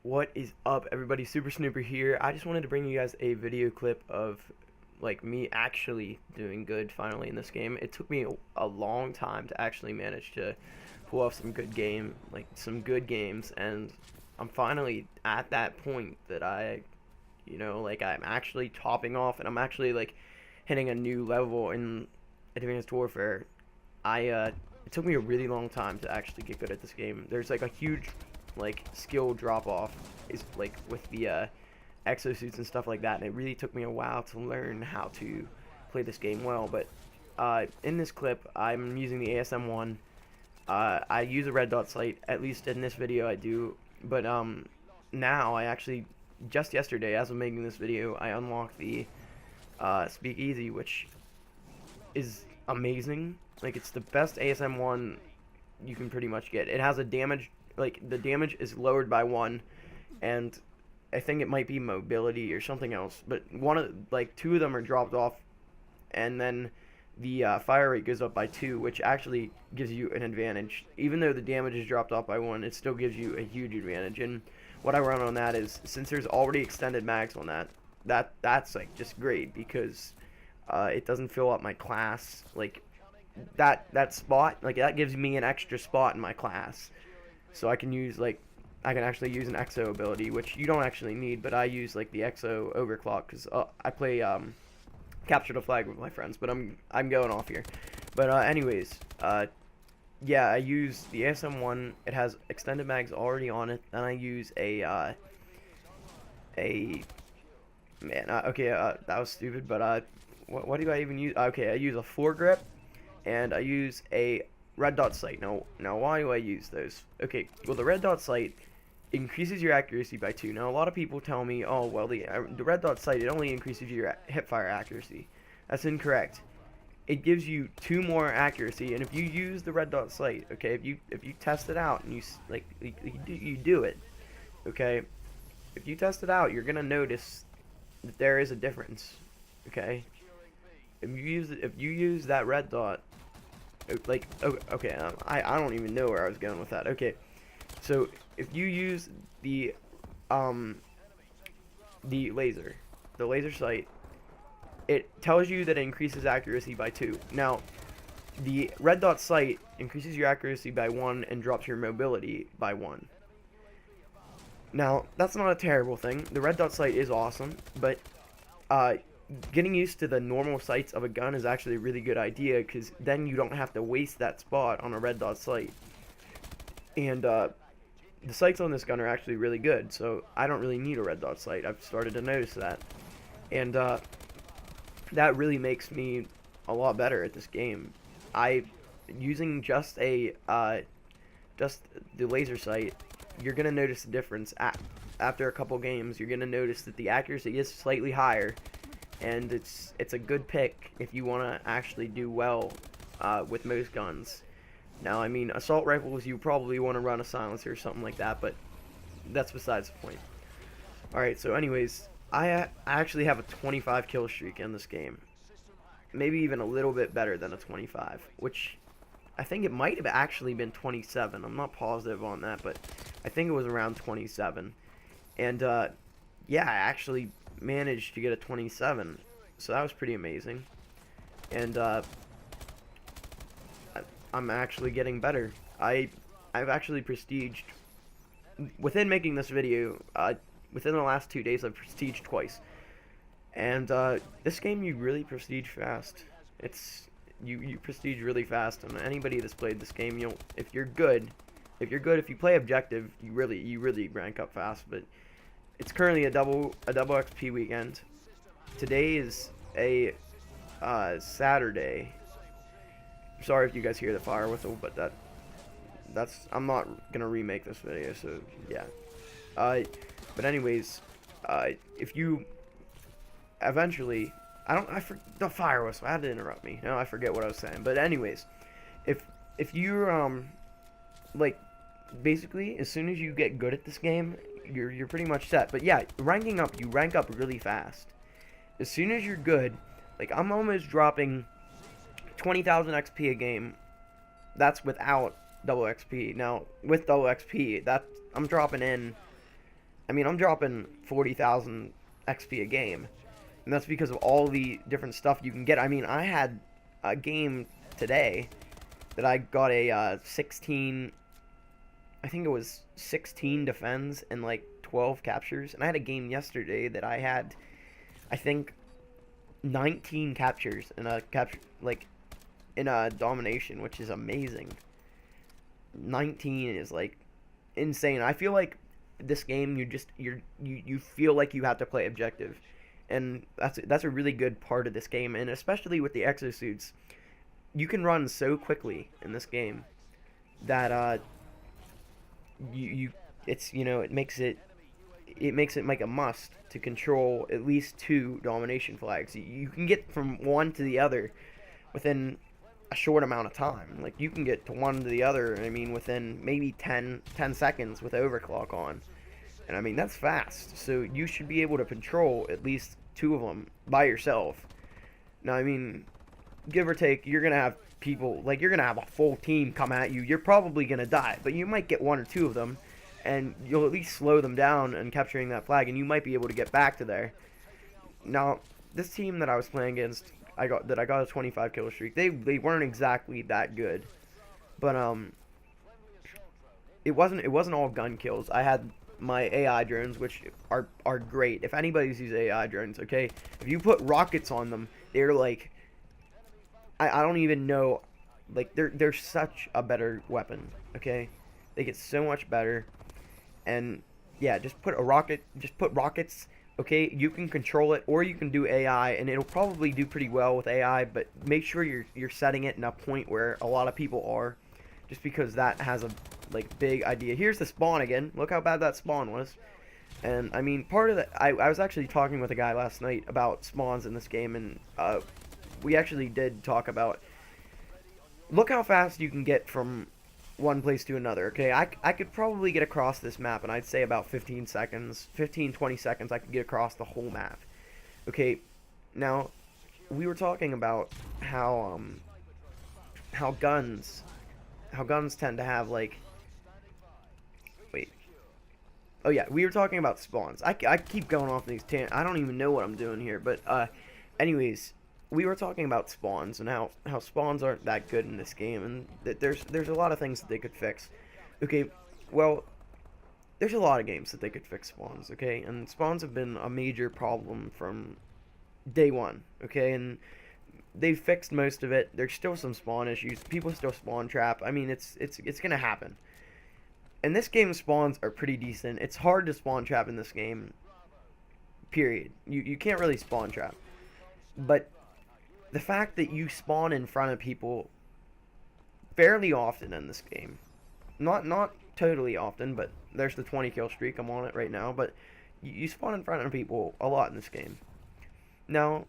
What is up, everybody? Super Snooper here. I just wanted to bring you guys a video clip of me actually doing good finally in this game. It took me a long time to actually manage to pull off some good games, and I'm finally at that point that I'm actually topping off, and I'm actually hitting a new level in Advanced Warfare. It took me a really long time to actually get good at this game. There's a huge skill drop off is with the exosuits and stuff like that, and it really took me a while to learn how to play this game well. But in this clip, I'm using the ASM-1. I use a red dot sight, at least in this video I do, but now I actually, just yesterday as I'm making this video, I unlocked the Speakeasy, which is amazing. It's the best ASM-1 you can pretty much get. It has a damage, the damage is lowered by 1, and I think it might be mobility or something else, but two of them are dropped off, and then the fire rate goes up by 2, which actually gives you an advantage. Even though the damage is dropped off by 1, it still gives you a huge advantage. And what I run on that is, since there's already extended mags on that's just great, because it doesn't fill up my class. That spot, that gives me an extra spot in my class, so I can actually use an EXO ability, which you don't actually need, but I use the EXO overclock because I play capture the flag with my friends. But I'm going off here. But yeah, I use the ASM-1. It has extended mags already on it, and I use that was stupid, but what do I even use? Okay, I use a foregrip, and I use a red dot sight. Now why do I use those? Okay, well, the red dot sight increases your accuracy by 2. Now a lot of people tell me, oh well, the red dot sight, it only increases your hipfire accuracy. That's incorrect. It gives you 2 more accuracy, and if you use the red dot sight, okay, if you test it out and you do it, okay, if you test it out, you're gonna notice that there is a difference, okay. If you use that red dot, I don't even know where I was going with that. Okay, so if you use the laser sight, it tells you that it increases accuracy by 2. Now, the red dot sight increases your accuracy by 1 and drops your mobility by 1. Now, that's not a terrible thing. The red dot sight is awesome, but getting used to the normal sights of a gun is actually a really good idea, because then you don't have to waste that spot on a red dot sight. And the sights on this gun are actually really good, so I don't really need a red dot sight. I've started to notice that. And that really makes me a lot better at this game. Using just the laser sight, you're gonna notice the difference. After a couple games, you're gonna notice that the accuracy is slightly higher, and it's a good pick if you want to actually do well with most guns. Now, I mean, assault rifles, you probably want to run a silencer or something like that, but that's besides the point. Alright, so anyways, I actually have a 25 kill streak in this game. Maybe even a little bit better than a 25, which I think it might have actually been 27. I'm not positive on that, but I think it was around 27. And yeah, I actually managed to get a 27, so that was pretty amazing. And I'm actually getting better. I've actually prestiged within making this video. Within the last 2 days, I've prestiged twice. And this game, you really prestige fast. You prestige really fast, and anybody that's played this game, if you play objective, you really rank up fast. But it's currently a double XP weekend. Today is a Saturday. Sorry if you guys hear the fire whistle, but I'm not gonna remake this video, so yeah. But anyways, if you eventually, the fire whistle, I had to interrupt me. No, I forget what I was saying. But anyways, if you're basically, as soon as you get good at this game, you're pretty much set. But yeah, ranking up, you rank up really fast. As soon as you're good, I'm almost dropping 20,000 XP a game. That's without double XP. Now, with double XP, I'm dropping in I mean, I'm dropping 40,000 XP a game, and that's because of all the different stuff you can get. I mean, I had a game today that I got a 16, I think it was 16 defends and like 12 captures, and I had a game yesterday that I had, I think, 19 captures in a capture, like, in a domination, which is amazing. 19 is like insane. I feel like this game you feel like you have to play objective, and that's a really good part of this game, and especially with the exosuits, you can run so quickly in this game that you it's, you know, it makes it like a must to control at least 2 domination flags. You can get from one to the other within a short amount of time. Like, you can get to one to the other, I mean, within maybe 10 seconds with overclock on. And I mean, that's fast. So you should be able to control at least 2 of them by yourself. Now, I mean, give or take, you're going to have people, like, you're going to have a full team come at you. You're probably going to die, but you might get 1 or 2 of them, and you'll at least slow them down and capturing that flag, and you might be able to get back to there. Now, this team that I was playing against, I got a 25 kill streak. They weren't exactly that good, but it wasn't all gun kills. I had my AI drones, which are great. If anybody's used AI drones, okay, if you put rockets on them, they're like, I don't even know, like, they're such a better weapon. Okay, they get so much better, and yeah, just put rockets. Okay, you can control it, or you can do AI, and it'll probably do pretty well with AI, but make sure you're setting it in a point where a lot of people are, just because that has a, like, big idea. Here's the spawn again. Look how bad that spawn was. And I mean, part of that, I was actually talking with a guy last night about spawns in this game, and we actually did talk about, look how fast you can get from one place to another. Okay, I could probably get across this map, and I'd say about 15 seconds, 20 seconds, I could get across the whole map. Okay, now, we were talking about how guns tend to have, like, wait, oh yeah, we were talking about spawns. I keep going off these I don't even know what I'm doing here, but anyways, we were talking about spawns and how spawns aren't that good in this game, and that there's a lot of things that they could fix. Okay, well, there's a lot of games that they could fix spawns, okay? And spawns have been a major problem from day one, okay? And they've fixed most of it. There's still some spawn issues. People still spawn trap. I mean, it's gonna happen. And this game's spawns are pretty decent. It's hard to spawn trap in this game, period. You can't really spawn trap. But the fact that you spawn in front of people fairly often in this game, not totally often, but there's the 20 kill streak, I'm on it right now, but you spawn in front of people a lot in this game. Now,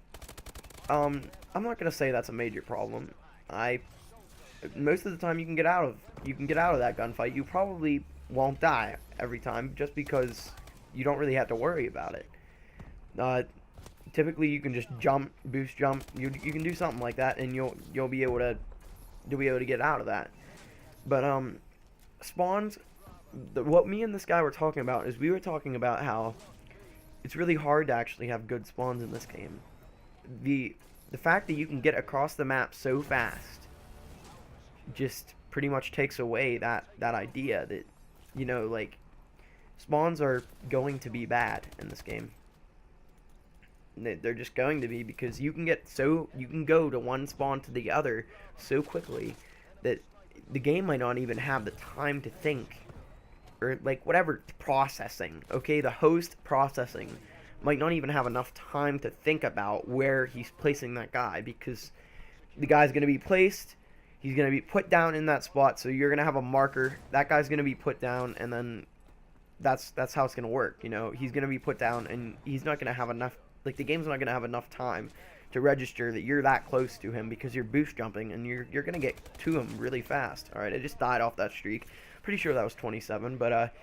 I'm not gonna say that's a major problem. Most of the time you can get out of that gunfight. You probably won't die every time, just because you don't really have to worry about it. Typically you can just jump, boost jump. You can do something like that, and you'll be able to get out of that. But spawns. What me and this guy were talking about is, we were talking about how it's really hard to actually have good spawns in this game. The fact that you can get across the map so fast just pretty much takes away that idea that, you know, like, spawns are going to be bad in this game. They're just going to be, because you can go to one spawn to the other so quickly that the game might not even have the time to think, or, like, whatever, processing. Okay, the host processing might not even have enough time to think about where he's placing that guy, because the guy's going to be placed, he's going to be put down in that spot, so you're going to have a marker, that guy's going to be put down, and then that's how it's going to work, you know. He's going to be put down, and he's not going to have enough, like, the game's not going to have enough time to register that you're that close to him, because you're boost jumping, and you're going to get to him really fast. Alright, I just died off that streak. Pretty sure that was 27, but,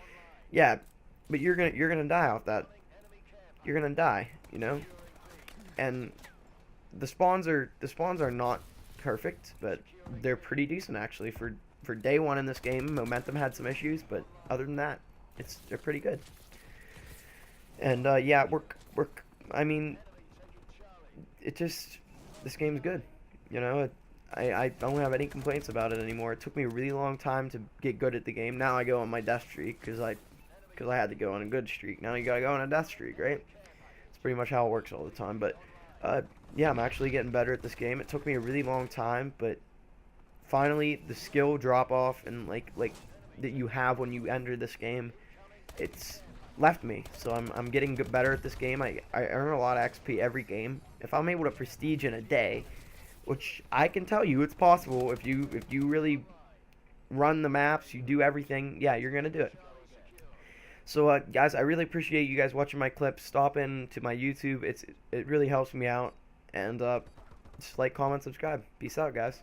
yeah, but you're gonna die off that. You're gonna die, you know? And the spawns are not perfect, but they're pretty decent, actually. For day one in this game, Momentum had some issues, but other than that, they're pretty good. And yeah, I mean, it just this game's good. You know, I don't have any complaints about it anymore. It took me a really long time to get good at the game. Now I go on my death streak because I had to go on a good streak. Now you gotta go on a death streak, right? It's pretty much how it works all the time. But uh, yeah, I'm actually getting better at this game. It took me a really long time, but finally the skill drop off and like that you have when you enter this game, it's left me. So I'm getting better at this game. I earn a lot of XP every game. If I'm able to prestige in a day, which I can tell you it's possible if you really run the maps, you do everything, yeah, you're gonna do it. So guys, I really appreciate you guys watching my clips. Stop in to my YouTube. It really helps me out. And just like, comment, subscribe. Peace out, guys.